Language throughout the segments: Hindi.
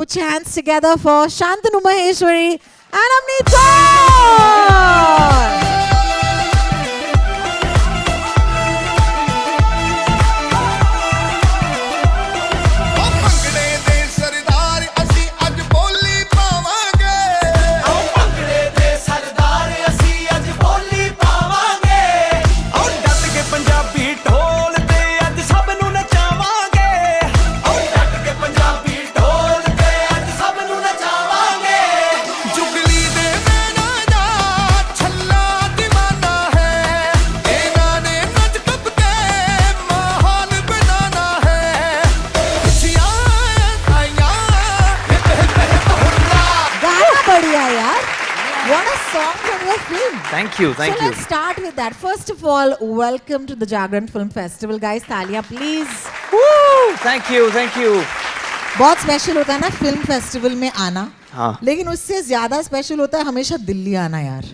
Put your hands together for Shantanu Maheshwari and Avneet Kaur. What a song from your film. Thank you. So let's start with that. First of all, welcome to the Jagran Film Festival, guys. तालियां please. Woo! Thank you. बहुत स्पेशल होता है ना फिल्म फेस्टिवल में आना. हाँ. लेकिन उससे ज्यादा स्पेशल होता है हमेशा दिल्ली आना यार.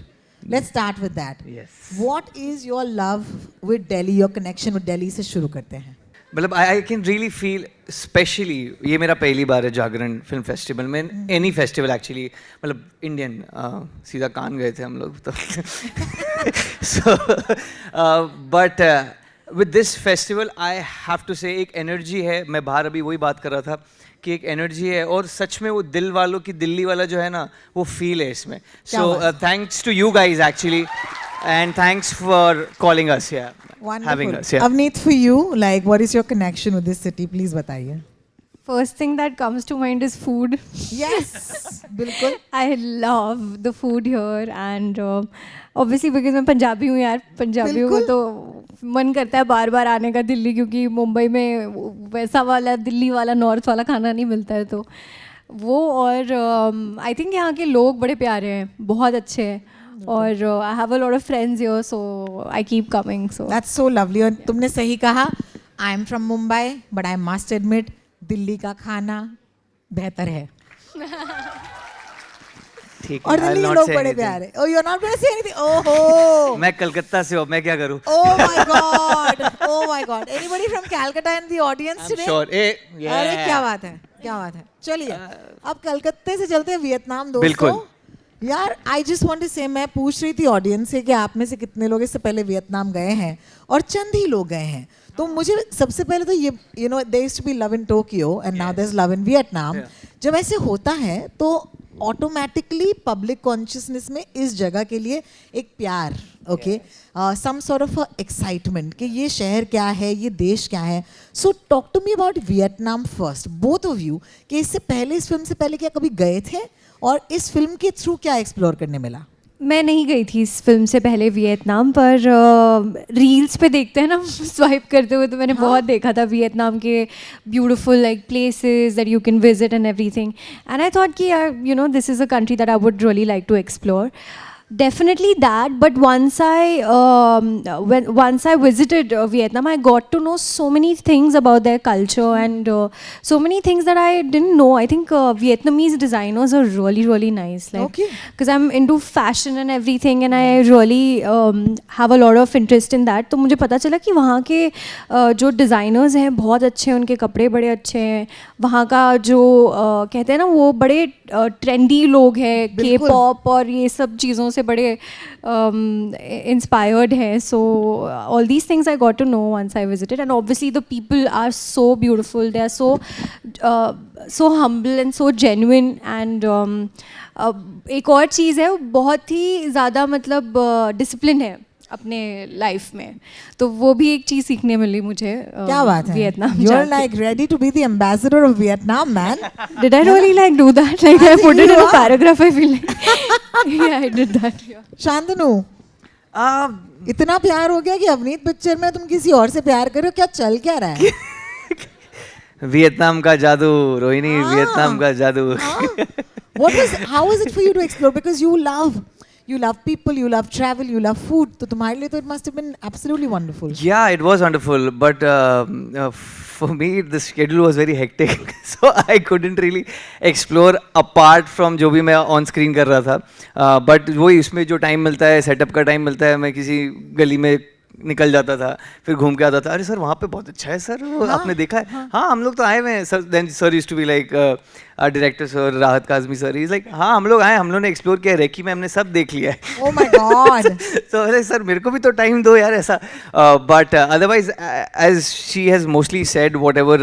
Let's start with that. Yes. What is your love with Delhi? Your connection with Delhi से शुरू करते हैं. मतलब I can really feel specially ये मेरा पहली बार है जागरण फिल्म फेस्टिवल में एनी फेस्टिवल एक्चुअली मतलब इंडियन सीधा कान गए थे हम लोग तो so but with this festival I have to say एक एनर्जी है. मैं बाहर अभी वही बात कर रहा था कि एक एनर्जी है और सच में वो दिल वालों की दिल्ली वाला जो है ना वो फील है इसमें. So thanks to you guys actually and thanks for calling us here. Wonderful. Having us here. Avneet, for you, like, what is your connection with this city? Please बताइए. First thing that comes to mind is food. Yes, बिल्कुल. I love the food here and obviously because मैं पंजाबी हूँ यार, पंजाबियों को तो मन करता है बार बार आने का दिल्ली क्योंकि मुंबई में वैसा वाला दिल्ली वाला नॉर्थ वाला खाना नहीं मिलता है तो वो और आई थिंक यहाँ के लोग बड़े प्यारे हैं, बहुत अच्छे हैं और I have a lot of friends here so I keep coming. So That's so lovely. और तुमने सही कहा. I am from Mumbai but I must admit Delhi का खाना बेहतर है. ठीक है. और दिल्ली के लोग बड़े प्यारे. Oh, you're not going to say anything. Oh. मैं कलकत्ता से हूँ, मैं क्या करूँ? Oh my God. Oh my God. Anybody from Calcutta in the audience today? Sure. अरे क्या बात है, क्या बात है. चलिए अब कलकत्ते से चलते हैं वियतनाम दोस्तों. बिल्कुल. यार आई जस्ट वांट टू से मैं पूछ रही थी ऑडियंस से कि आप में से कितने लोग इससे पहले वियतनाम गए हैं और चंद ही लोग गए हैं. तो मुझे सबसे पहले तो ये you know there used to be love in Tokyo and now there is love in Vietnam. जब ऐसे होता है तो ऑटोमेटिकली पब्लिक कॉन्शियसनेस में इस जगह के लिए एक प्यार okay some sort of excitement कि ये शहर क्या है, ये देश क्या है. So talk to me about Vietnam first, both of you, कि इससे पहले इस फिल्म से पहले क्या कभी गए थे और इस फिल्म के थ्रू क्या एक्सप्लोर करने मिला? मैं नहीं गई थी इस फिल्म से पहले वियतनाम पर रील्स पे देखते हैं ना स्वाइप करते हुए तो मैंने बहुत देखा था वियतनाम के beautiful like places that you can visit and everything and I thought कि you know this is a country that I would really like to explore. Definitely that, but once I visited Vietnam, I got to know so many things about their culture and so many things that I didn't know. I think Vietnamese designers are really nice. Like, because I'm into fashion and everything, and I really have a lot of interest in that. तो मुझे पता चला कि वहाँ के जो designers हैं बहुत अच्छे हैं, उनके कपड़े बड़े अच्छे हैं. वहाँ का जो कहते हैं ना वो बड़े ट्रेंडी लोग हैं, K-pop और ये सब चीज़ों से बड़े inspired हैं. So all these things I got to know once I visited, and obviously the people are so beautiful. They are so humble and so genuine. And एक और चीज़ है, वो बहुत ही ज़्यादा मतलब डिसिप्लिन है अपने लाइफ में, तो वो भी एक चीज़ सीखने मिली मुझे. क्या बात है, Vietnam. You are like ready to be the ambassador of Vietnam, man. Did I really like do that? Like I put it in a paragraph. I feel like yeah, I did that. Yeah. Shantanu, इतना प्यार हो गया कि अवनीत पिक्चर में तुम किसी और से प्यार कर रहे हो, क्या चल क्या रहा है? वियतनाम का जादू रोहिणी, वियतनाम का जादू. How was it for you to explore? Because you love people, you love travel, you love food. तो तुम्हारे लिए तो it must have been absolutely wonderful. Yeah, it was wonderful, but for me the schedule was very hectic, so I couldn't really explore apart from जो भी मैं on screen कर रहा था. But वो इसमें जो टाइम मिलता है, सेटअप का टाइम मिलता है, मैं किसी गली में निकल जाता था, फिर घूम के आता था, अरे सर वहाँ पे बहुत अच्छा है सर, वो आपने देखा है? हाँ हम लोग तो आए हुए हैं sir. Then sir used to be like director sir Rahat Kazmi sir, is like हाँ हम लोग आए, हम लोग ने एक्सप्लोर किया, रेकी में हमने सब देख लिया है. Oh my God. So अरे सर मेरे को भी तो टाइम दो यार ऐसा. But otherwise as she has mostly said whatever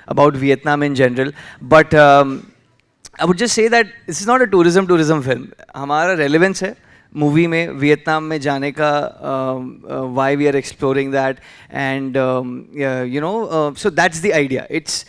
about Vietnam in general, but I would just say that this is not a tourism film. हमारा relevance है मूवी में वियतनाम में जाने का, why we are exploring that, and you know, so that's the idea. It's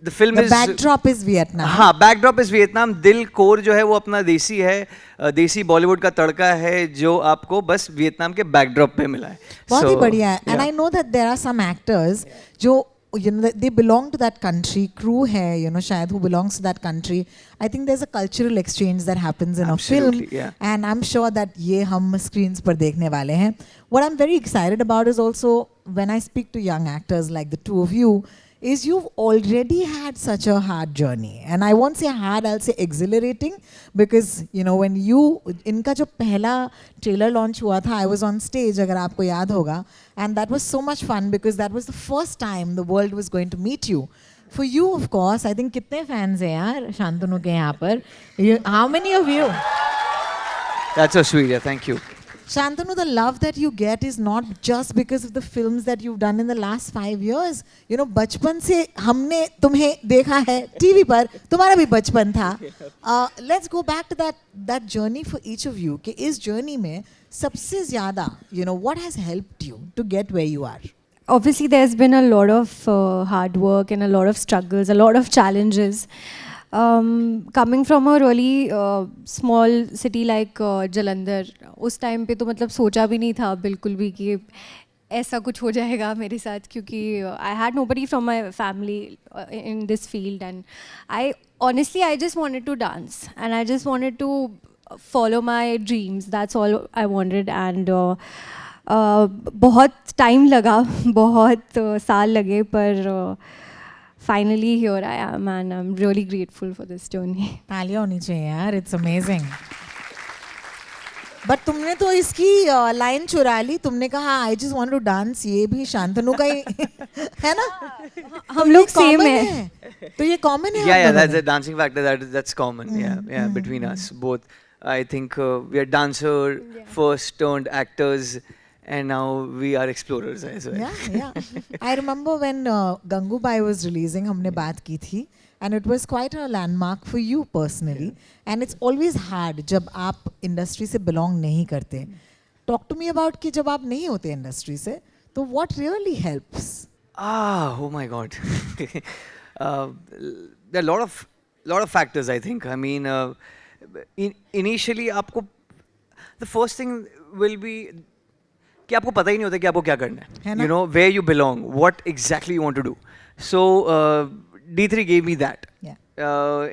the film The is backdrop is Vietnam. हाँ बैकड्रॉप इज वियतनाम. दिल कोर जो है वो अपना देसी है, देसी बॉलीवुड का तड़का है जो आपको बस वियतनाम के बैकड्रॉप पे मिला है. बहुत ही So, बढ़िया है. And yeah. I know that there are some actors जो you know they belong to that country, crew है you know शायद who belongs to that country. I think there's a cultural exchange that happens in Absolutely, a film, yeah. and I'm sure that ये हम screens पर देखने वाले हैं. What I'm very excited about is also when I speak to young actors like the two of you, is you've already had such a hard journey, and I won't say hard, I'll say exhilarating, because you know when you इनका जो पहला trailer launch हुआ था, I was on stage अगर आपको याद होगा, and that was so much fun because that was the first time the world was going to meet you. For you, of course, I think कितने fans हैं यार शांतनु के यहाँ पर? How many of you? That's so sweet. Yeah, thank you. Shantanu, the love that you get is not just because of the films that you've done in the last 5 years. You know, बचपन से हमने तुम्हें देखा है टीवी पर, तुम्हारा भी बचपन था. Let's go back to that journey for each of you. कि इस journey में सबसे ज़्यादा, you know, what has helped you to get where you are? Obviously, there's been a lot of hard work and a lot of struggles, a lot of challenges. Coming from a really small city like Jalandhar, उस टाइम पे तो मतलब सोचा भी नहीं था बिल्कुल भी कि ऐसा कुछ हो जाएगा मेरे साथ, क्योंकि I had nobody from my family in this field, and I honestly just wanted to dance and I just wanted to follow my dreams. That's all I wanted, and बहुत टाइम लगा, बहुत साल लगे, पर finally here I am, and I'm really grateful for this journey. तालियां होनी चाहिए यार, it's amazing. बट तुमने तो इसकी लाइन चुरा ली, तुमने कहा I just want to dance, ये भी शांतनु का ही है ना? हम लोग सेम है. तो ये कॉमन है. Yeah, that's a dancing factor. That's common. Yeah, between us both. I think we are dancer first turned actors, and now we are explorers as well. Yeah. I remember when Gangubai was releasing, हमने बात की थी, and it was quite a landmark for you personally. And it's always hard जब आप industry से belong नहीं करते. Talk to me about कि जब आप नहीं होते industry से, तो what really helps? Oh my God. There are a lot of factors, I think. I mean, initially आपको the first thing will be कि आपको पता ही नहीं होता कि आपको क्या करना है. You know where you belong, what exactly you want to do. So D3 gave me that. Yeah.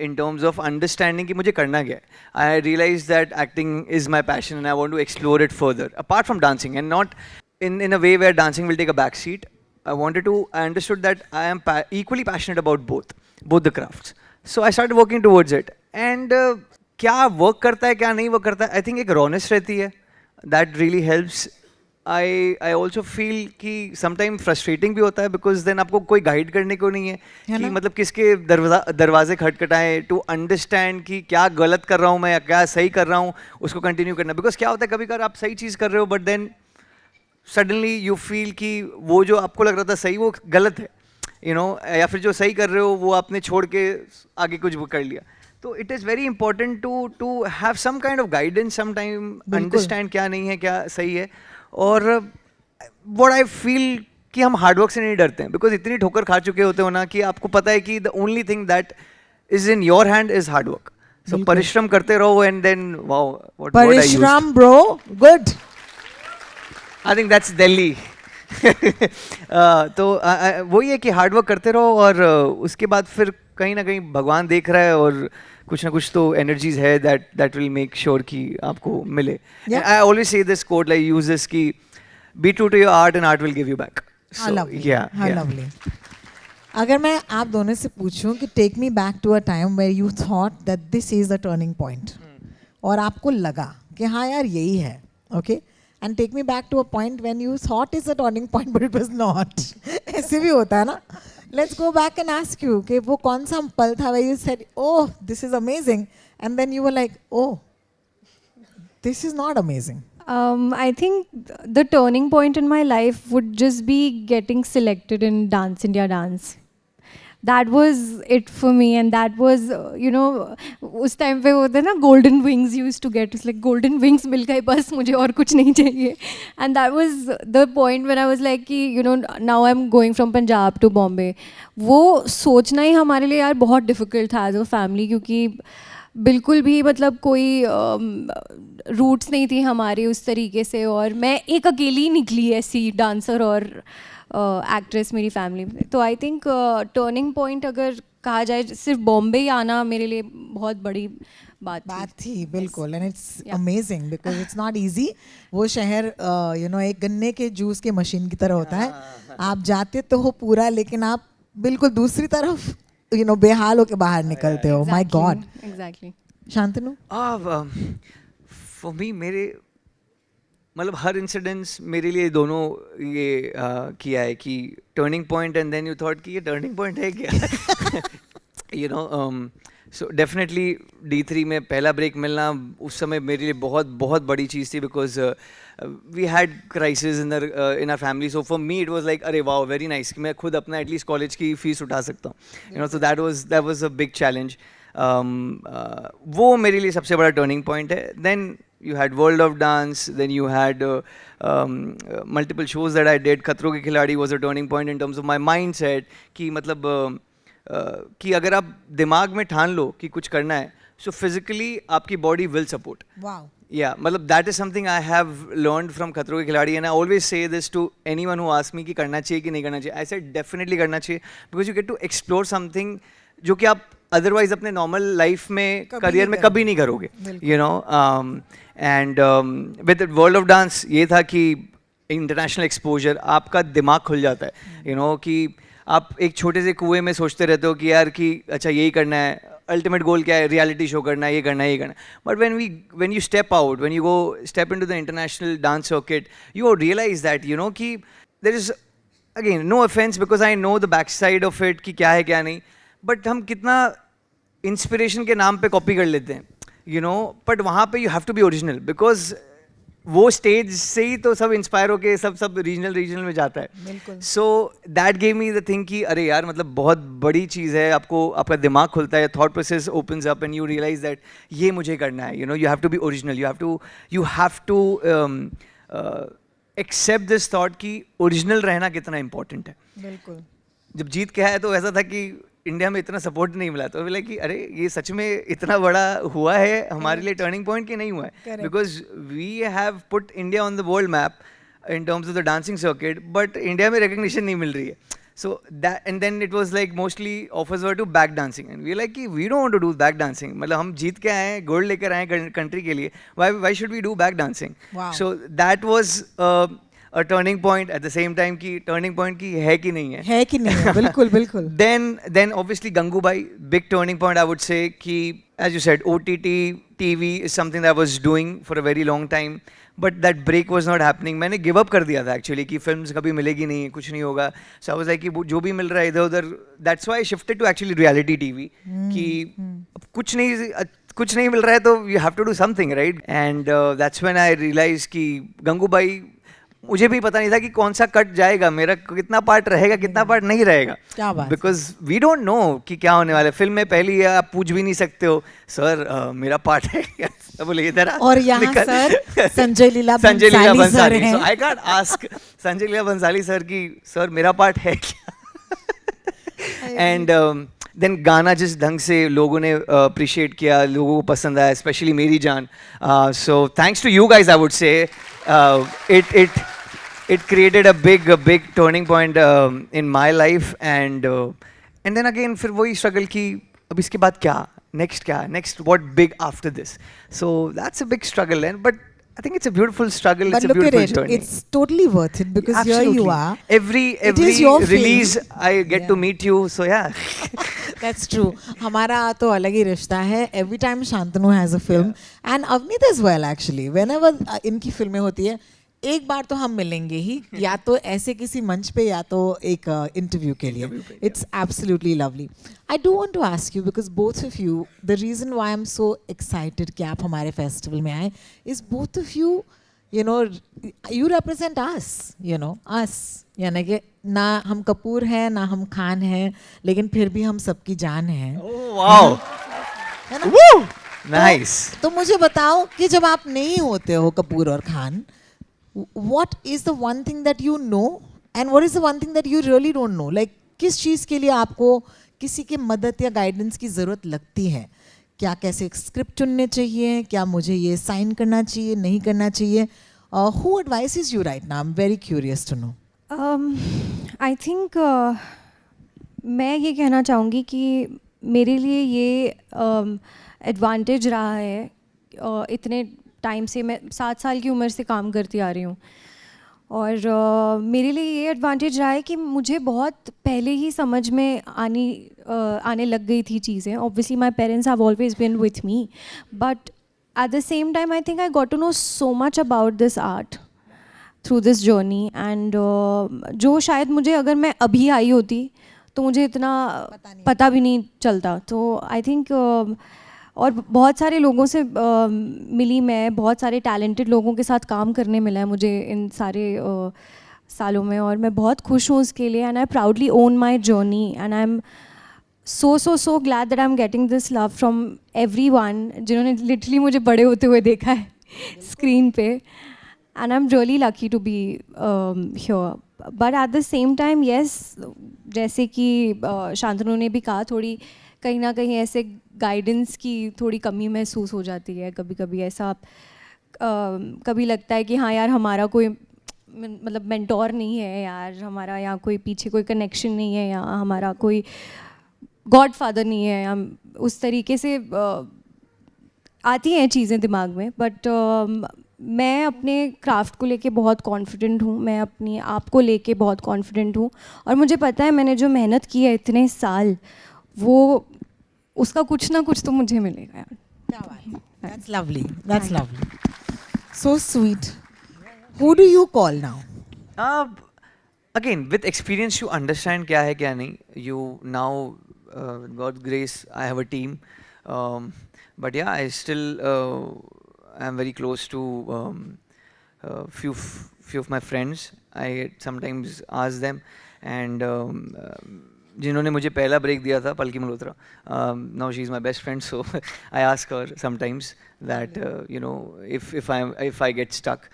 In terms of understanding कि मुझे करना क्या है. I realized that acting is my passion and I want to explore it further. Apart from dancing, and not in a way where dancing will take a back seat. I understood that I am equally passionate about both the crafts. So I started working towards it. And क्या work करता है क्या नहीं work करता है, I think एक rawness रहती है. That really helps. I also feel कि sometimes frustrating भी होता है because then आपको कोई guide करने को नहीं है कि मतलब किसके दरवाजे खटखटाएं to understand कि क्या गलत कर रहा हूँ मैं या क्या सही कर रहा हूँ, उसको continue करना. Because क्या होता है कभी कभार आप सही चीज़ कर रहे हो but then suddenly you feel कि वो जो आपको लग रहा था सही वो गलत है, you know, या फिर जो सही कर रहे हो वो आपने छोड़ के आगे कुछ कर लिया. तो it is very important to have some kind of guidance sometime, understand क्या नहीं है क्या सही है. और what I feel कि हम हार्डवर्क से नहीं डरते हैं बिकॉज इतनी ठोकर खा चुके होते हो ना कि आपको पता है कि the only thing that is in your hand is hard work. So परिश्रम करते रहो एंड देन वाओ व्हाट परिश्रम bro good. I think that's Delhi. तो वही है कि हार्डवर्क करते रहो और उसके बाद फिर कहीं ना कहीं भगवान देख रहा है और कुछ ना कुछ तो एनर्जीज है दैट विल मेक श्योर कि आपको मिले. I always say this quote like use this कि be true to your art and art will give you back. Lovely. अगर मैं आप दोनों से पूछूं कि take me back to a time where you thought that this is the turning point और आपको लगा कि हाँ यार यही है, okay, and take me back to a point when you thought it's a turning point but it was not. ऐसे भी होता है ना. Let's go back and ask you कि वो कौन सा पल था where you said, oh, this is amazing, and then you were like, oh, this is not amazing. I think the turning point in my life would just be getting selected in Dance India Dance. That was it for me, and that was, उस टाइम पे होते ना golden wings used to get. It's like golden wings मिल गए बस मुझे और कुछ नहीं चाहिए. And that was the point when I was like कि now I'm going from Punjab to Bombay. वो सोचना ही हमारे लिए यार बहुत difficult था as a family, क्योंकि बिल्कुल भी मतलब कोई रूट्स नहीं थी हमारे उस तरीके से, और मैं एक अकेली निकली ऐसी डांसर और एक्ट्रेस मेरी फैमिली में. तो आई थिंक टर्निंग पॉइंट अगर कहा जाए, सिर्फ बॉम्बे ही आना मेरे लिए बहुत बड़ी बात थी. बिल्कुल. And it's amazing because it's not easy. वो शहर एक गन्ने के जूस के मशीन की तरह होता है. आप जाते तो हो पूरा, लेकिन आप बिल्कुल दूसरी तरफ बेहाल होके बाहर निकलते हो. My God. Exactly. Shantanu? For me, मेरे मतलब हर इंसिडेंट्स मेरे लिए दोनों ये किया है कि turning point, and then you thought कि ये टर्निंग पॉइंट है क्या. सो डेफिनेटली D3 में पहला ब्रेक मिलना उस समय मेरे लिए बहुत बहुत बड़ी चीज़ थी, because we had crisis in our family. So for me it was like अरे वाओ, वेरी नाइस कि मैं खुद अपना एटलीस्ट कॉलेज की फीस उठा सकता हूँ. So that was a big challenge. वो मेरे लिए सबसे बड़ा टर्निंग पॉइंट है. Then you had World of Dance, then you had multiple shows that I did. खतरों के खिलाड़ी was a turning point in terms of my mindset कि मतलब कि अगर आप दिमाग में ठान लो कि कुछ करना है, so physically आपकी body will support. Wow. Yeah, मतलब that is something I have learned from खतरों के खिलाड़ी, and I always say this to anyone who asks me कि करना चाहिए कि नहीं करना चाहिए. I said definitely करना चाहिए, because you get to explore something जो कि आप अदरवाइज अपने नॉर्मल लाइफ में करियर में कभी नहीं करोगे. And with world of dance ये था कि इंटरनेशनल एक्सपोजर, आपका दिमाग खुल जाता है. कि आप एक छोटे से कुएं में सोचते रहते हो कि यार कि अच्छा यही करना है, अल्टीमेट गोल क्या है, रियलिटी शो करना है, ये करना है, ये करना है. But when you step out, when you go step into the international dance circuit, you realize that कि there is, again, no offense because I know the backside of it कि क्या है क्या नहीं, बट हम कितना इंस्पिरेशन के नाम पे कॉपी कर लेते हैं, बट वहाँ पे you have to be original, because वो स्टेज से ही तो सब इंस्पायर होके सब रीजनल में जाता है. So that gave me the thing कि अरे यार मतलब बहुत बड़ी चीज़ है. आपका दिमाग खुलता है, thought process opens up and you realise that ये मुझे करना है. You have to be original, you have to accept this thought कि ओरिजिनल रहना कितना इंपॉर्टेंट है. बिल्कुल. जब जीत के आया तो ऐसा था कि इंडिया में इतना सपोर्ट नहीं मिला, तो बोला कि अरे ये सच में इतना बड़ा हुआ है हमारे लिए टर्निंग पॉइंट कि नहीं हुआ है, because we have put India on the world map in terms of the dancing circuit, but India में रिकग्निशन नहीं मिल रही है. So that, and then it was like mostly offers were to back dancing, and we like कि we don't want to do back dancing. मतलब हम जीत के आए हैं, गोल्ड लेकर आए हैं कंट्री के लिए, why should we do back dancing. So that was a turning point. At the same time कि turning point की है कि नहीं है. बिल्कुल बिल्कुल. Then obviously Gangubai, big turning point I would say कि as you said OTT TV is something that I was doing for a very long time, but that break was not happening. मैंने give up कर दिया था actually कि films कभी मिलेगी नहीं, कुछ नहीं होगा. So I was like कि जो भी मिल रहा है इधर उधर, that's why I shifted to actually reality TV कि कुछ नहीं मिल रहा है तो you have to do something, right? And that's when I realized कि गंगूबाई, मुझे भी पता नहीं था कि कौन सा कट जाएगा, मेरा कितना पार्ट रहेगा, कितना पार्ट नहीं रहेगा, बिकॉज वी डोंट नो कि क्या होने वाला है. फिल्म में पहली है, आप पूछ भी नहीं सकते हो सर मेरा पार्ट है क्या, बोले इधर और यहाँ सर संजय लीला बंसाली हैं. So I can't ask Sanjay Leela Bhansali sir कि सर मेरा पार्ट है क्या. एंड देन गाना जिस ढंग से लोगों ने अप्रिशिएट किया, लोगों को पसंद आया, स्पेशली मेरी जान. So thanks to you guys I would say. It created a big turning point in my life, and then again फिर वही struggle कि अब इसके बाद क्या, next what big after this. So that's a big struggle, but I think it's a beautiful struggle. But it's a beautiful journey. It's totally worth it because Absolutely. Here you are. Every release I get to meet you, so yeah. That's true. हमारा तो अलग ही रिश्ता है. Every time Shantanu has a film, and Avneet as well actually. Whenever इनकी फिल्में होती है, एक बार तो हम मिलेंगे ही, या तो ऐसे किसी मंच पे या तो एक इंटरव्यू के लिए. It's absolutely lovely. I do want to ask you because both of you, the reason why I am so excited कि आप हमारे फेस्टिवल में आए is both of you, you know, you represent us, you know, us. यानी कि ना हम कपूर हैं ना हम खान हैं, लेकिन फिर भी हम सबकी जान हैं. वाओ, है ना? नाइस. तो मुझे बताओ कि जब आप नहीं होते हो कपूर और Khan, what is the one thing that you know and what is the one thing that you really don't know? Like किस चीज़ के लिए आपको किसी की मदद या गाइडेंस की ज़रूरत लगती है? क्या कैसे स्क्रिप्ट चुनने चाहिए, क्या मुझे ये साइन करना चाहिए, नहीं करना चाहिए? Who advises you right now? I'm very curious to know. I think मैं ये कहना चाहूँगी कि मेरे लिए ये एडवांटेज रहा है. इतने टाइम से मैं 7 साल की उम्र से काम करती आ रही हूँ, और मेरे लिए ये एडवांटेज रहा है कि मुझे बहुत पहले ही समझ में आने लग गई थी चीज़ें. Obviously my parents have always been with me, but at the same time I think I got to know so much about this art through this journey, and जो शायद मुझे अगर मैं अभी आई होती तो मुझे इतना पता भी नहीं चलता. तो आई थिंक और बहुत सारे लोगों से मिली मैं, बहुत सारे टैलेंटेड लोगों के साथ काम करने मिला है मुझे इन सारे सालों में, और मैं बहुत खुश हूँ उसके लिए. And I proudly own my journey, and I am so glad that I'm getting this love from everyone जिन्होंने literally मुझे बड़े होते हुए देखा है स्क्रीन पे, and I'm really lucky to be here. But at the same time, yes, जैसे कि शांतनु ने भी कहा, थोड़ी कहीं ना कहीं ऐसे गाइडेंस की थोड़ी कमी महसूस हो जाती है. कभी कभी ऐसा कभी लगता है कि हाँ यार, हमारा कोई मतलब मेंटोर नहीं है यार, हमारा यहाँ कोई पीछे कोई कनेक्शन नहीं है, या हमारा कोई गॉड फादर नहीं है. हम उस तरीके से आती हैं चीज़ें दिमाग में. बट मैं अपने क्राफ्ट को लेके बहुत कॉन्फिडेंट हूँ, मैं अपनी आप को लेके बहुत कॉन्फिडेंट हूँ, और मुझे पता है मैंने जो मेहनत की है इतने साल, वो उसका कुछ ना कुछ तो मुझे मिलेगा यार. क्या बात है. That's lovely. That's lovely. So sweet. Who do you call now? Again, with experience you understand क्या है क्या नहीं. You now with God's grace, I have a team. But yeah, I still am very close to few of my friends. I sometimes ask them, and जिन्होंने मुझे पहला ब्रेक दिया था, पलकी Malhotra, now she is my best friend, so I ask her sometimes that you know, if I get stuck.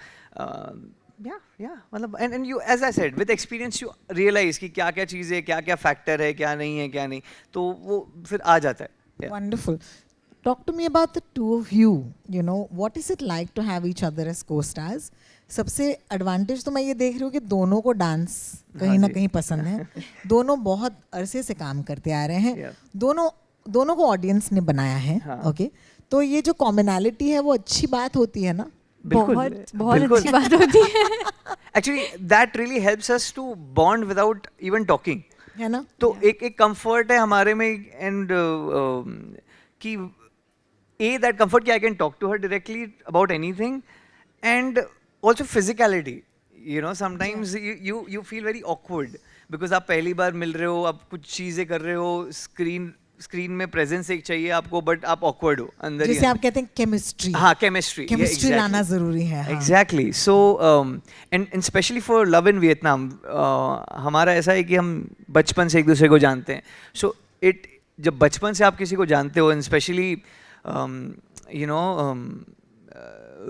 Yeah, मतलब and you, as I said, with experience you realize कि क्या क्या चीज़ है, क्या क्या फैक्टर है, क्या नहीं है, क्या नहीं, तो वो फिर आ जाता है. Yeah. Wonderful. Talk to me about the two of you. You know, what is it like to have each other as co-stars? सबसे एडवांटेज तो मैं ये देख रही हूँ कि दोनों को डांस कहीं ना कहीं पसंद है. दोनों बहुत अरसे से काम करते आ रहे हैं. दोनों को ऑडियंस ने बनाया है. ओके, तो ये जो कॉमनैलिटी है वो अच्छी बात होती है ना? बहुत अच्छी बात होती है. Actually, that really helps us to bond without even talking. है ना? तो एक comfort है हमारे में, and कि that comfort कि I can talk to her directly about anything, and also physicality. You know, sometimes you feel very awkward because आप पहली बार मिल रहे हो, आप कुछ चीज़ें कर रहे हो, स्क्रीन में प्रेजेंस एक चाहिए आपको, बट आप ऑकवर्ड हो अंदर. जैसे आप कहते हैं केमिस्ट्री. हाँ, केमिस्ट्री लाना जरूरी है. Exactly. So and specially for love in Vietnam, हमारा ऐसा है कि हम बचपन से एक दूसरे को जानते हैं. सो जब बचपन से आप किसी को जानते हो, and specially you know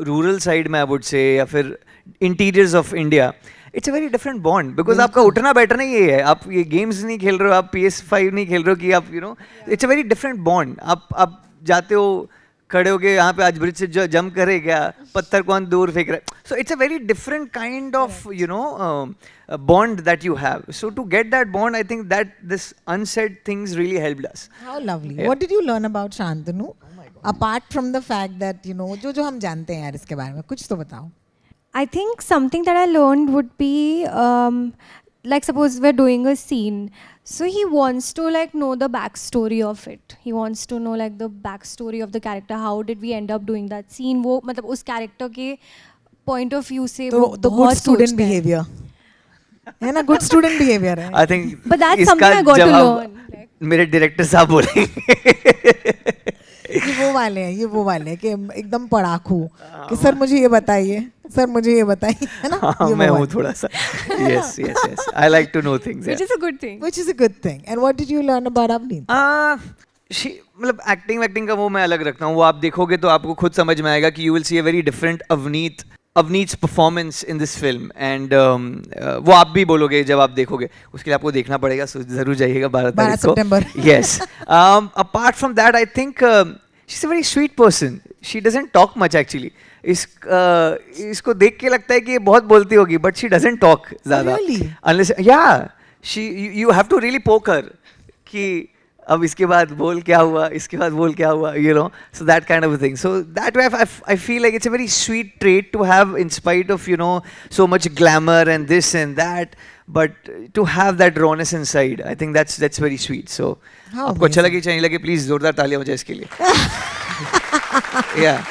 rural side में, आई वुड से, या फिर interiors of India, it's a very different bond. Because आपका उठना बैठना ही ये है. आप ये गेम्स नहीं खेल रहे हो, आप PS5 नहीं खेल रहे हो कि आप you know, it's a very different bond. आप जाते हो, खड़े हो के यहाँ पे आज ब्रिज से जंप करे क्या, पत्थर कौन दूर फेंक रहा है. So it's a very different kind of you know bond that you have. So to get that bond, I think that this unsaid things really helped us. How lovely. Yeah. What did you learn about Shantanu? Apart from the fact that you know, जो हम जानते हैं यार इसके बारे में, कुछ तो बताओ. I think something that I learned would be like suppose we're doing a scene, so he wants to like know the backstory of it. He wants to know like the backstory of the character. How did we end up doing that scene? वो मतलब उस character के पॉइंट ऑफ व्यू से तो वो गुड बहुत स्टूडेंट सोचते हैं। बिहेवियर है ना, गुड स्टूडेंट बिहेवियर है. I think But that's something I got to learn. मेरे डायरेक्टर साहब बोलेंगे. ये वो वाले हैं, ये वो वाले हैं कि एकदम पढ़ाकू कि सर मुझे ये बताइए, सर मुझे ये बताइए, है ना. हाँ, ये वो मैं हूँ वाले. थोड़ा सा. Yes, yes, yes. I like to know things. Which is a good thing. Which is a good thing. And what did you learn about Avneet? मतलब एक्टिंग का वो मैं अलग रखता हूँ. वो आप देखोगे तो आपको खुद समझ में आएगा कि you will see a very different Avneet's performance in this film. And वो आप भी बोलोगे जब आप देखोगे. उसके लिए आपको देखना पड़ेगा, so जरूर जाइएगा 12 तारीख को. September. Yes. Apart from that, I think she's a very sweet person. She doesn't talk much actually. इसको देख के लगता है कि ये बहुत बोलती होगी, but she doesn't talk ज़्यादा. Really? Unless, yeah, you have to really poke her कि अब इसके बाद बोल क्या हुआ, इसके बाद बोल क्या हुआ, you know, so that kind of a thing. So that way I feel like it's a very sweet trait to have, in spite of, you know, so much glamour and this and that, but to have that rawness inside, I think that's very sweet. So How आपको अच्छा amazing. लगे चाहे नहीं लगे, please जोरदार तालियां हो जाए इसके लिए. Yeah.